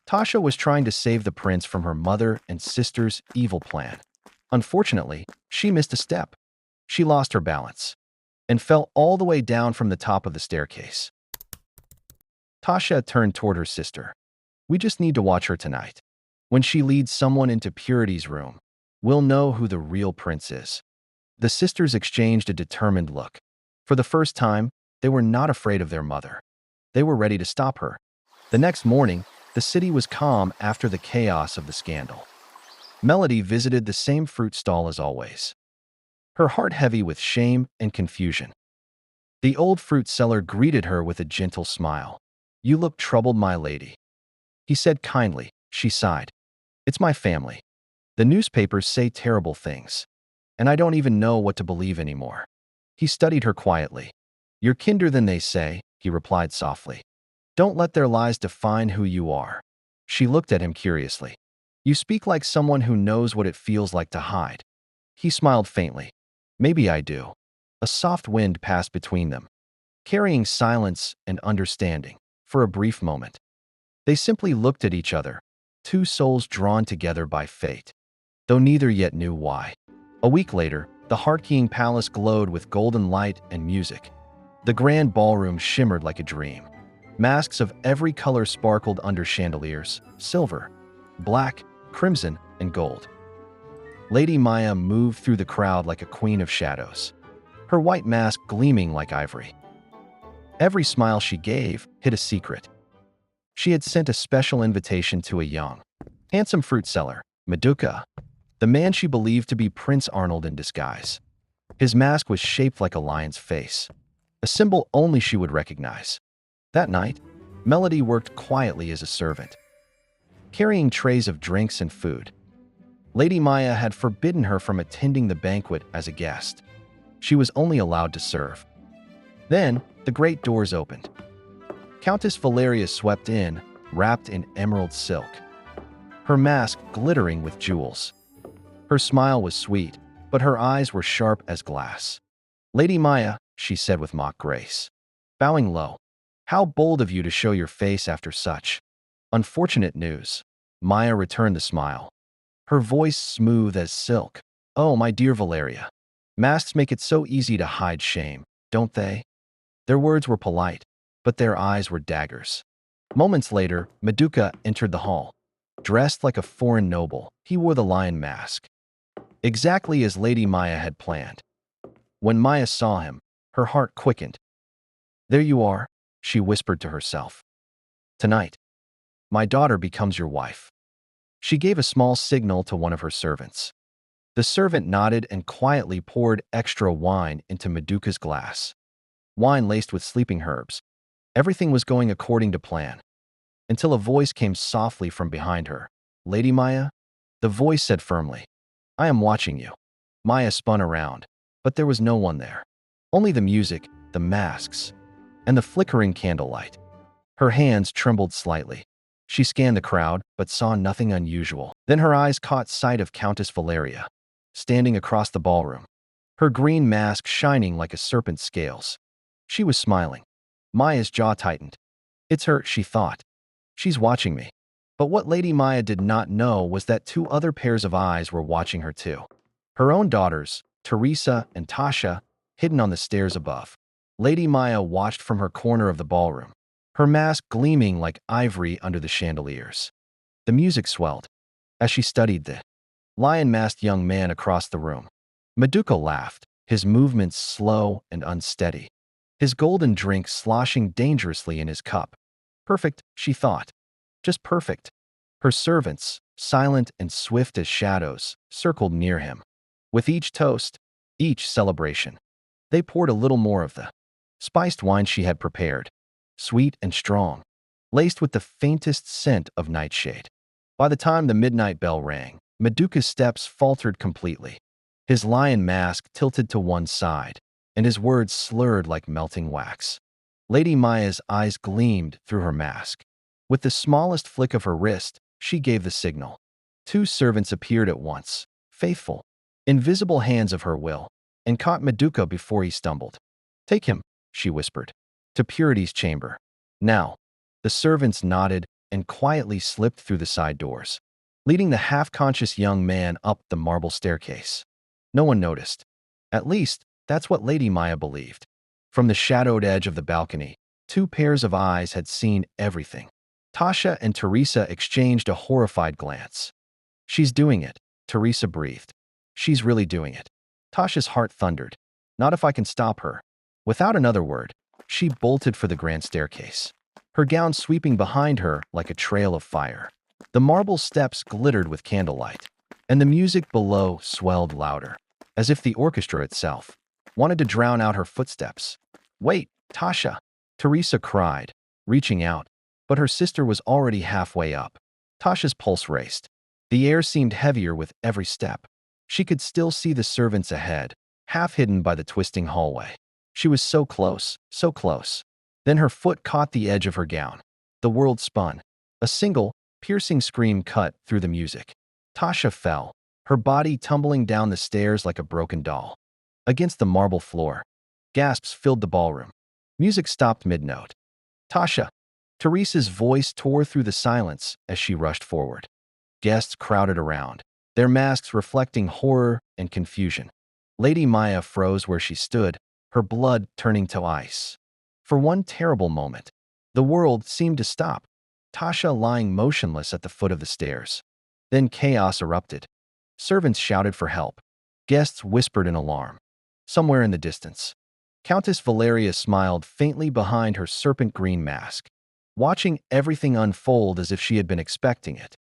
Tasha was trying to save the prince from her mother and sister's evil plan. Unfortunately, she missed a step. She lost her balance and fell all the way down from the top of the staircase. Tasha turned toward her sister. We just need to watch her tonight. When she leads someone into Purity's room, we'll know who the real prince is. The sisters exchanged a determined look. For the first time, they were not afraid of their mother. They were ready to stop her. The next morning, the city was calm after the chaos of the scandal. Melody visited the same fruit stall as always, her heart heavy with shame and confusion. The old fruit seller greeted her with a gentle smile. You look troubled, my lady, he said kindly. She sighed. It's my family. The newspapers say terrible things, and I don't even know what to believe anymore. He studied her quietly. You're kinder than they say, he replied softly. Don't let their lies define who you are. She looked at him curiously. You speak like someone who knows what it feels like to hide. He smiled faintly. Maybe I do. A soft wind passed between them, carrying silence and understanding. For a brief moment, they simply looked at each other, two souls drawn together by fate, though neither yet knew why. A week later, the Heart-King Palace glowed with golden light and music. The grand ballroom shimmered like a dream. Masks of every color sparkled under chandeliers: silver, black, crimson, and gold. Lady Maya moved through the crowd like a queen of shadows, her white mask gleaming like ivory. Every smile she gave hid a secret. She had sent a special invitation to a young, handsome fruit seller, Maduka, the man she believed to be Prince Arnold in disguise. His mask was shaped like a lion's face, a symbol only she would recognize. That night, Melody worked quietly as a servant, carrying trays of drinks and food. Lady Maya had forbidden her from attending the banquet as a guest. She was only allowed to serve. Then, the great doors opened. Countess Valeria swept in, wrapped in emerald silk, her mask glittering with jewels. Her smile was sweet, but her eyes were sharp as glass. Lady Maya, she said with mock grace, bowing low, how bold of you to show your face after such unfortunate news. Maya returned the smile, her voice smooth as silk. Oh, my dear Valeria, masks make it so easy to hide shame, don't they? Their words were polite, but their eyes were daggers. Moments later, Maduka entered the hall. Dressed like a foreign noble, he wore the lion mask, exactly as Lady Maya had planned. When Maya saw him, her heart quickened. There you are, she whispered to herself. Tonight, my daughter becomes your wife. She gave a small signal to one of her servants. The servant nodded and quietly poured extra wine into Maduka's glass. Wine laced with sleeping herbs. Everything was going according to plan, until a voice came softly from behind her. Lady Maya? The voice said firmly. I am watching you. Maya spun around, but there was no one there. Only the music, the masks, and the flickering candlelight. Her hands trembled slightly. She scanned the crowd, but saw nothing unusual. Then her eyes caught sight of Countess Valeria, standing across the ballroom, her green mask shining like a serpent's scales. She was smiling. Maya's jaw tightened. It's her, she thought. She's watching me. But what Lady Maya did not know was that two other pairs of eyes were watching her too. Her own daughters, Teresa and Tasha, hidden on the stairs above. Lady Maya watched from her corner of the ballroom, her mask gleaming like ivory under the chandeliers. The music swelled as she studied the lion-masked young man across the room. Maduka laughed, his movements slow and unsteady, his golden drink sloshing dangerously in his cup. Perfect, she thought. Just perfect. Her servants, silent and swift as shadows, circled near him. With each toast, each celebration, they poured a little more of the spiced wine she had prepared, sweet and strong, laced with the faintest scent of nightshade. By the time the midnight bell rang, Maduka's steps faltered completely. His lion mask tilted to one side, and his words slurred like melting wax. Lady Maya's eyes gleamed through her mask. With the smallest flick of her wrist, she gave the signal. Two servants appeared at once, faithful, invisible hands of her will, and caught Maduka before he stumbled. Take him, she whispered, to Purity's chamber. Now, the servants nodded, and quietly slipped through the side doors, leading the half-conscious young man up the marble staircase. No one noticed. At least, that's what Lady Maya believed. From the shadowed edge of the balcony, two pairs of eyes had seen everything. Tasha and Teresa exchanged a horrified glance. "She's doing it," Teresa breathed. "She's really doing it." Tasha's heart thundered. "Not if I can stop her." Without another word, she bolted for the grand staircase, her gown sweeping behind her like a trail of fire. The marble steps glittered with candlelight, and the music below swelled louder, as if the orchestra itself wanted to drown out her footsteps. "Wait, Tasha!" Teresa cried, reaching out, but her sister was already halfway up. Tasha's pulse raced. The air seemed heavier with every step. She could still see the servants ahead, half hidden by the twisting hallway. She was so close, so close. Then her foot caught the edge of her gown. The world spun. A single, piercing scream cut through the music. Tasha fell, her body tumbling down the stairs like a broken doll. Against the marble floor, gasps filled the ballroom. Music stopped mid-note. "Tasha!" Teresa's voice tore through the silence as she rushed forward. Guests crowded around, their masks reflecting horror and confusion. Lady Maya froze where she stood, her blood turning to ice. For one terrible moment, the world seemed to stop, Tasha lying motionless at the foot of the stairs. Then chaos erupted. Servants shouted for help. Guests whispered in alarm. Somewhere in the distance, Countess Valeria smiled faintly behind her serpent-green mask, watching everything unfold as if she had been expecting it.